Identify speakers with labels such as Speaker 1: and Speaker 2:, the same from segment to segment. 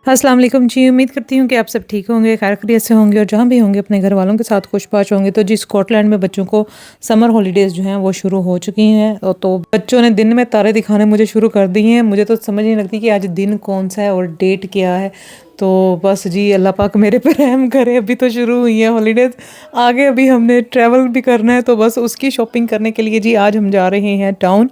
Speaker 1: अस्सलाम वालेकुम जी, उम्मीद करती हूँ कि आप सब ठीक होंगे, खैर खैरियत से होंगे और जहाँ भी होंगे अपने घर वालों के साथ खुश-बाश होंगे। तो जी स्कॉटलैंड में बच्चों को समर हॉलीडेज़ जो हैं वो शुरू हो चुकी हैं तो बच्चों ने दिन में तारे दिखाने मुझे शुरू कर दिए हैं। मुझे तो समझ नहीं लगती कि आज दिन कौन-सा है और डेट क्या है। तो बस जी अल्लाह पाक मेरे पे रहम करे, अभी तो शुरू हुई है हॉलीडेज़, आगे अभी हमने ट्रैवल भी करना है तो बस उसकी शॉपिंग करने के लिए जी आज हम जा रहे हैं टाउन।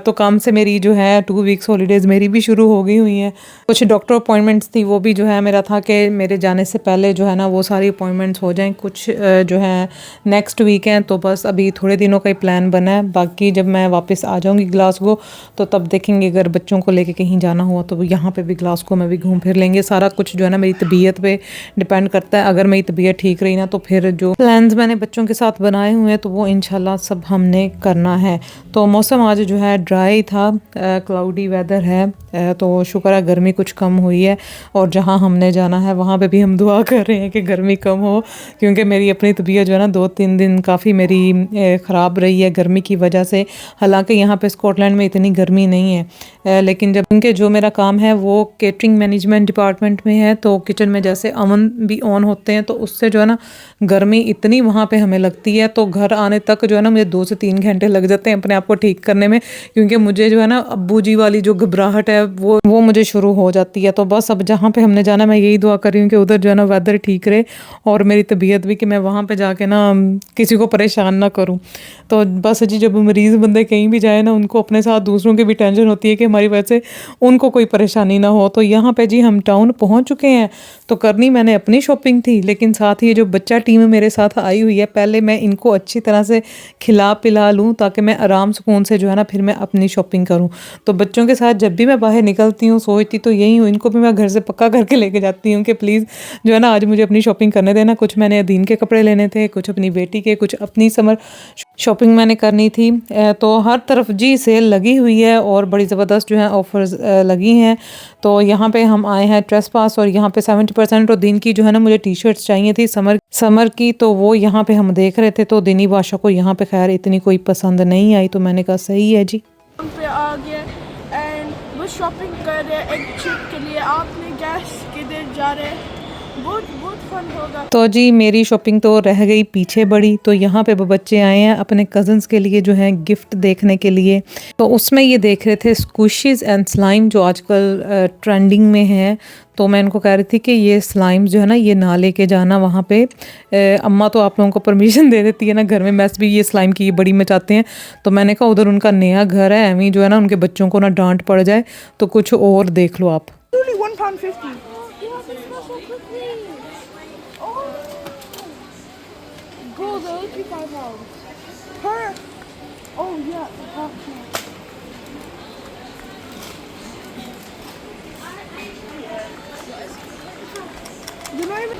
Speaker 1: तो काम से मेरी जो है 2 वीक्स हॉलीडेज़ मेरी भी शुरू हो गई हुई हैं। कुछ डॉक्टर अपॉइंटमेंट्स थी वो भी जो है मेरा था कि मेरे जाने से पहले जो है ना वो सारी अपॉइंटमेंट्स हो जाएँ। कुछ जो है नेक्स्ट वीक हैं तो बस अभी थोड़े दिनों का ही प्लान बना है। बाकी जब मैं वापस आ जाऊँगी ग्लासगो तो तब देखेंगे, अगर बच्चों को लेके कहीं जाना हुआ तो यहाँ पे भी ग्लासगो में भी घूम फिर लेंगे। सारा कुछ जो है ना मेरी तबीयत पे डिपेंड करता है। अगर मेरी तबीयत ठीक रही ना तो फिर जो प्लान्स मैंने बच्चों के साथ बनाए हुए हैं तो वो इंशाल्लाह सब हमने करना है। तो मौसम आज जो है ड्राई था, क्लाउडी वेदर है, तो शुक्र है गर्मी कुछ कम हुई है। और जहाँ हमने जाना है वहाँ पे भी हम दुआ कर रहे हैं कि गर्मी कम हो, क्योंकि मेरी अपनी तबीयत जो है ना 2-3 दिन काफ़ी मेरी ख़राब रही है गर्मी की वजह से। हालांकि यहाँ पे स्कॉटलैंड में इतनी गर्मी नहीं है, लेकिन जब उनके जो मेरा काम है वो केटरिंग मैनेजमेंट डिपार्टमेंट में है तो किचन में जैसे अवन भी ऑन होते हैं तो उससे जो है ना गर्मी इतनी वहाँ पे हमें लगती है। तो घर आने तक जो है ना मुझे 2 से 3 घंटे लग जाते हैं अपने आप को ठीक करने में, क्योंकि मुझे जो है ना अब्बू जी वाली जो घबराहट है वो मुझे शुरू हो जाती है। तो बस अब जहाँ पे हमने जाना मैं यही दुआ कर रही हूँ कि उधर जो है ना वेदर ठीक रहे और मेरी तबीयत भी, कि मैं वहाँ पे जाके ना किसी को परेशान ना करूँ। तो बस जी जब मरीज़ बंदे कहीं भी जाए ना उनको अपने साथ दूसरों की भी टेंशन होती है कि हमारी वजह से उनको कोई परेशानी ना हो। तो यहाँ पे जी हम टाउन पहुँच चुके हैं। तो करनी मैंने अपनी शॉपिंग थी, लेकिन साथ ही ये जो बच्चा टीम मेरे साथ आई हुई है, पहले मैं इनको अच्छी तरह से खिला पिला लूँ ताकि मैं आराम सुकून से जो है ना फिर मैं अपनी शॉपिंग करूँ। तो बच्चों के साथ जब भी मैं बाहर निकलती हूँ सोचती तो यही हूँ, इनको भी मैं घर से पक्का करके लेके जाती हूँ कि प्लीज़ जो है ना आज मुझे अपनी शॉपिंग करने देना। कुछ मैंने अदीन के कपड़े लेने थे, कुछ अपनी बेटी के, कुछ अपनी समर शॉपिंग मैंने करनी थी। तो हर तरफ जी सेल लगी हुई है और बड़ी ज़बरदस्त जो है ऑफ़र्स लगी हैं। तो यहाँ पे हम आए हैं ट्रेस पास और यहाँ पे 70% और दिन की जो है ना मुझे टी शर्ट्स चाहिए थी समर की, तो वो यहाँ पे हम देख रहे थे। तो दिनी बादशाह को यहाँ पे खैर इतनी कोई पसंद नहीं आई तो मैंने कहा सही है जी।
Speaker 2: हम पे आ गए एंड वो शॉपिंग कर रहे हैं एक ट्रिप के लिए। आपने गैस किधर जा रहे हैं? बहुत बहुत फन होगा।
Speaker 1: तो जी मेरी शॉपिंग तो रह गई पीछे बड़ी। तो यहाँ पे वो बच्चे आए हैं अपने कज़न्स के लिए जो है गिफ्ट देखने के लिए। तो उसमें ये देख रहे थे स्क्विशेस एंड स्लाइम जो आजकल ट्रेंडिंग में है। तो मैं इनको कह रही थी कि ये स्लाइम जो है ना ये ना लेके जाना वहाँ पे। अम्मा तो आप लोगों को परमिशन दे देती है ना, घर में मैस भी ये स्लाइम की ये बड़ी मचाते हैं। तो मैंने कहा उधर उनका नया घर है, एवं जो है ना उनके बच्चों को ना डांट पड़ जाए, तो कुछ और देख लो आप।
Speaker 2: Only £1.50. Gold, £85 per. Oh yeah. You know even.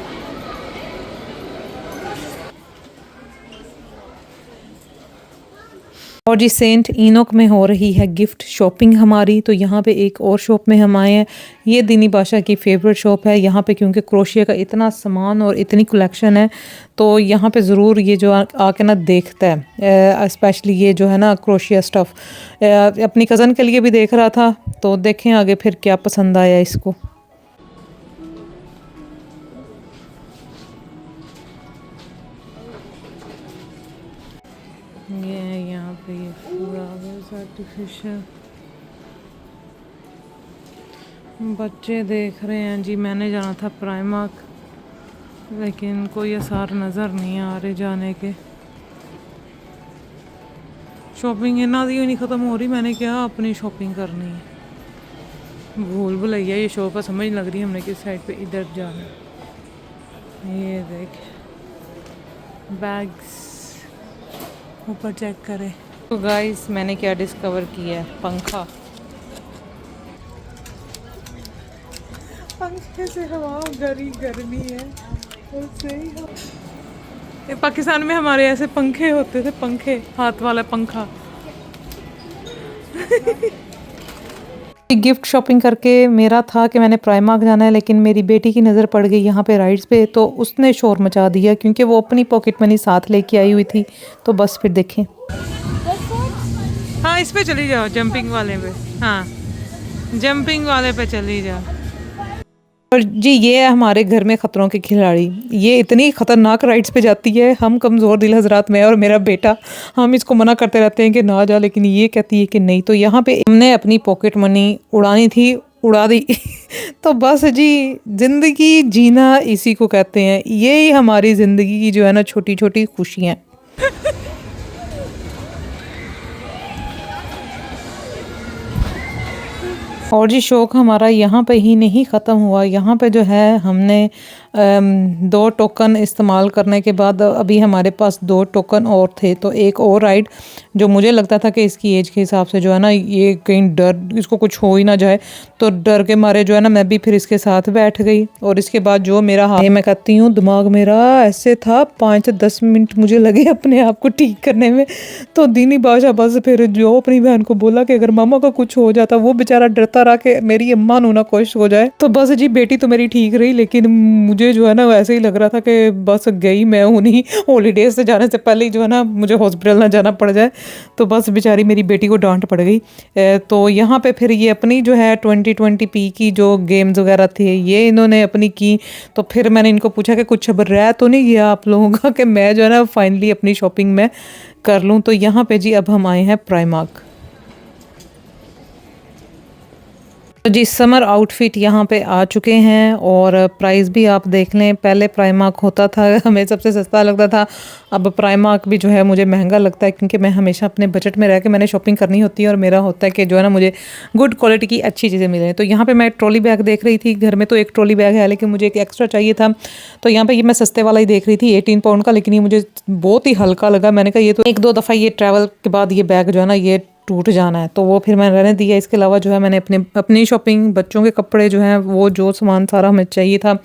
Speaker 1: और जी सेंट इनोक में हो रही है गिफ्ट शॉपिंग हमारी। तो यहाँ पे एक और शॉप में हम आए हैं, ये दीनी बादशाह की फेवरेट शॉप है। यहाँ पे क्योंकि क्रोशिया का इतना सामान और इतनी कलेक्शन है तो यहाँ पे ज़रूर ये जो आके ना देखता है, स्पेशली ये जो है ना क्रोशिया स्टफ़। अपनी कज़न के लिए भी देख रहा था, तो देखें आगे फिर क्या पसंद आया इसको। ये यहाँ पे ये फ्लावर्स आर्टिफिशियल बच्चे देख रहे हैं जी। मैंने जाना था प्राइमार्क, लेकिन कोई आसार नज़र नहीं आ रहे जाने के। शॉपिंग इन्ना दी नहीं ख़त्म हो रही, मैंने क्या अपनी शॉपिंग करनी है। भूल भुलैया ये शॉप है, समझ लग रही है हमने किस साइड पे इधर जाना है। ये देख बैग्स ऊपर चेक करें। तो गाइस मैंने क्या डिस्कवर किया है, पंखा। पंखे से हवा गर्मी है उससे ही ये पाकिस्तान में हमारे ऐसे पंखे होते थे, पंखे हाथ वाला पंखा। गिफ्ट शॉपिंग करके मेरा था कि मैंने प्राइमार्क जाना है, लेकिन मेरी बेटी की नज़र पड़ गई यहाँ पे राइड्स पे, तो उसने शोर मचा दिया क्योंकि वो अपनी पॉकेट मनी साथ लेके आई हुई थी। तो बस फिर देखें। हाँ इस पे चली जाओ, जंपिंग वाले पे। हाँ जंपिंग वाले पे चली जाओ। और जी ये है हमारे घर में खतरों के खिलाड़ी। ये इतनी खतरनाक राइड्स पे जाती है, हम कमज़ोर दिल हजरात, मैं और मेरा बेटा, हम इसको मना करते रहते हैं कि ना जा, लेकिन ये कहती है कि नहीं। तो यहाँ पे हमने अपनी पॉकेट मनी उड़ानी थी, उड़ा दी। तो बस जी, ज़िंदगी जीना इसी को कहते हैं। यही हमारी ज़िंदगी की जो है ना छोटी छोटी खुशियाँ। और जी शौक़ हमारा यहाँ पे ही नहीं ख़त्म हुआ। यहाँ पे जो है हमने 2 टोकन इस्तेमाल करने के बाद अभी हमारे पास 2 टोकन और थे। तो एक और राइड जो मुझे लगता था कि इसकी एज के हिसाब से जो है ना ये कहीं डर इसको कुछ हो ही ना जाए, तो डर के मारे जो है ना मैं भी फिर इसके साथ बैठ गई। और इसके बाद जो मेरा हाथ, मैं कहती हूँ दिमाग मेरा ऐसे था, 5 से 10 मिनट मुझे लगे अपने आप को ठीक करने में। तो दीनी बादशाह बस फिर जो अपनी बहन को बोला कि अगर मामा का कुछ हो जाता, वो बेचारा डरता रहा कि मेरी अम्मा नू ना कुछ हो जाए। तो बस जी बेटी तो मेरी ठीक रही, लेकिन मुझे जो है ना वैसे ही लग रहा था कि बस गई मैं उन्हीं हॉलीडेज से जाने से पहले ही जो है ना मुझे हॉस्पिटल ना जाना पड़ जाए। तो बस बेचारी मेरी बेटी को डांट पड़ गई। तो यहाँ पे फिर ये अपनी जो है 2020 की जो गेम्स वगैरह थे ये इन्होंने अपनी की। तो फिर मैंने इनको पूछा कि कुछ अब रह तो नहीं गया आप लोगों का कि मैं जो है ना फाइनली अपनी शॉपिंग में कर लूँ। तो यहाँ पे जी अब हम आए हैं प्राइमार्क। तो जी समर आउटफिट यहाँ पे आ चुके हैं और प्राइस भी आप देख लें। पहले प्राइमार्क होता था, हमें सबसे सस्ता लगता था। अब प्राइमार्क भी जो है मुझे महंगा लगता है, क्योंकि मैं हमेशा अपने बजट में रह के मैंने शॉपिंग करनी होती है और मेरा होता है कि जो है ना मुझे गुड क्वालिटी की अच्छी चीज़ें मिलें। तो यहाँ पे मैं ट्रॉली बैग देख रही थी। घर में तो एक ट्रॉली बैग है, लेकिन मुझे एक एक्स्ट्रा चाहिए था। तो यहाँ पर ये मैं सस्ते वाला ही देख रही थी 18 पाउंड का, लेकिन ये मुझे बहुत ही हल्का लगा। मैंने कहा ये तो 1-2 दफ़ा ये ट्रैवल के बाद ये बैग जो है ना ये टूट जाना है, तो वो फिर मैंने रहने दिया। इसके अलावा जो है मैंने अपनी शॉपिंग, बच्चों के कपड़े जो हैं वो जो सामान सारा हमें चाहिए था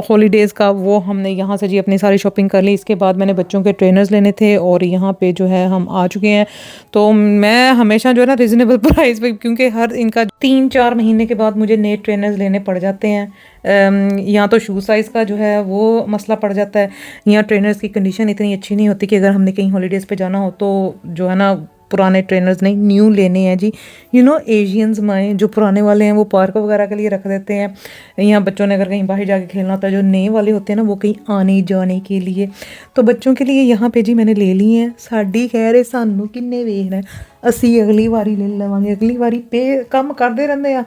Speaker 1: हॉलीडेज़ का, वो हमने यहाँ से जी अपनी सारी शॉपिंग कर ली। इसके बाद मैंने बच्चों के ट्रेनर्स लेने थे और यहाँ पे जो है हम आ चुके हैं। तो मैं हमेशा जो है ना रिजनेबल प्राइस पे, क्योंकि हर इनका 3-4 महीने के बाद मुझे नए ट्रेनर्स लेने पड़ जाते हैं। यहाँ तो शू साइज़ का जो है वो मसला पड़ जाता है। यहाँ ट्रेनर्स की कंडीशन इतनी अच्छी नहीं होती कि अगर हमने कहीं हॉलीडेज़ पे जाना हो तो जो है ना पुराने ट्रेनर्स नहीं, न्यू लेने हैं जी। एशियंस माएँ जो पुराने वाले हैं वो पार्क वगैरह के लिए रख देते हैं। यहाँ बच्चों ने अगर कहीं बाहर जाके खेलना होता है, जो नए वाले होते हैं ना वो कहीं आने जाने के लिए। तो बच्चों के लिए यहाँ पे जी मैंने ले ली हैं। साड़ी खैर है सानू किन्ने वेखना है, असी अगली बारी ले लवांगे, अगली बारी पे कम करते रहते हैं,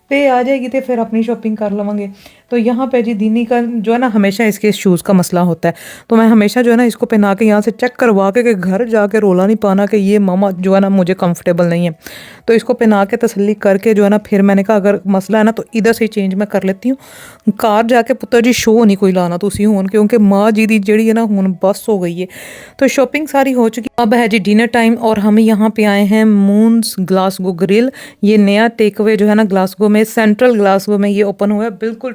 Speaker 1: पे आ जाएगी तो फिर अपनी शॉपिंग कर लवांगे। तो यहाँ पे जी दीनी का जो है ना हमेशा इसके शूज़ का मसला होता है। तो मैं हमेशा जो है ना इसको पहना के यहाँ से चेक करवा के घर जाके रोला नहीं पाना कि ये मामा जो है ना मुझे कंफर्टेबल नहीं है। तो इसको पहना के तसल्ली करके जो है ना फिर मैंने कहा अगर मसला है ना तो इधर से चेंज मैं कर लेती हूँ। कार जाके पुत्र जी शो नहीं कोई लाना तुसी होन, क्योंकि माँ जी दी जड़ी है ना हुन बस हो गई है। तो शॉपिंग सारी हो चुकी, अब है जी डिनर टाइम और हम यहाँ पे आए हैं मून्स ग्लासगो ग्रिल। ये नया टेक अवे जो है ना ग्लासगो में, सेंट्रल ग्लासगो में ये ओपन हुआ है, बिल्कुल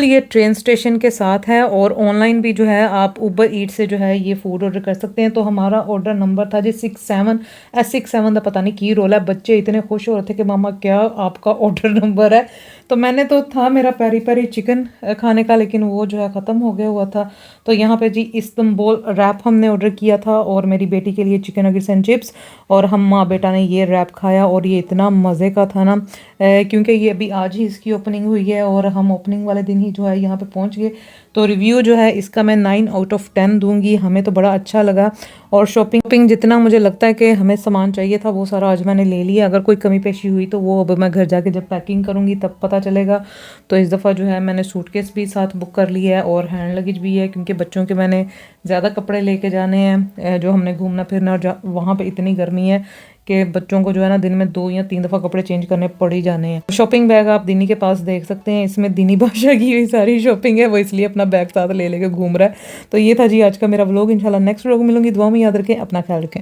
Speaker 1: ये ट्रेन स्टेशन के साथ है। और ऑनलाइन भी जो है आप उबर ईट से जो है ये फूड ऑर्डर कर सकते हैं। तो हमारा ऑर्डर नंबर था जी 67 का पता नहीं की रोल है। बच्चे इतने खुश हो रहे थे कि मामा क्या आपका ऑर्डर नंबर है। तो मैंने तो था मेरा पेरी पेरी चिकन खाने का, लेकिन वो जो है ख़त्म हो गया हुआ था। तो यहाँ पे जी इस्तांबुल रैप हमने ऑर्डर किया था और मेरी बेटी के लिए चिकन नगेट्स एंड चिप्स, और हम माँ बेटा ने ये रैप खाया और ये इतना मज़े का था ना, क्योंकि ये अभी आज ही इसकी ओपनिंग हुई है और हम ओपनिंग वाले दिन ही जो है यहाँ पे पहुँच गए। तो रिव्यू जो है इसका मैं 9 आउट ऑफ 10 दूंगी। हमें तो बड़ा अच्छा लगा और शॉपिंग जितना मुझे लगता है कि हमें सामान चाहिए था वो सारा आज मैंने ले लिया। अगर कोई कमी पेशी हुई तो वो अब मैं घर जाके जब पैकिंग करूँगी तब पता चलेगा। तो इस दफ़ा जो है मैंने सूटकेस भी साथ बुक कर लिया है और हैंड लगेज भी है, क्योंकि बच्चों के मैंने ज़्यादा कपड़े लेके जाने हैं। जो हमने घूमना फिरना, वहाँ पे इतनी गर्मी है कि बच्चों को जो है ना दिन में 2 या 3 दफ़ा कपड़े चेंज करने पड़ ही जाने हैं। शॉपिंग बैग आप दीनी के पास देख सकते हैं, इसमें दीनी बादशाह की हुई सारी शॉपिंग है, वो इसलिए अपना बैग साथ ले लेके घूम रहा है। तो ये था जी आज का मेरा व्लॉग। इंशाल्लाह नेक्स्ट व्लॉग मिलूंगी। दुआ में याद रखें, अपना ख्याल रखें।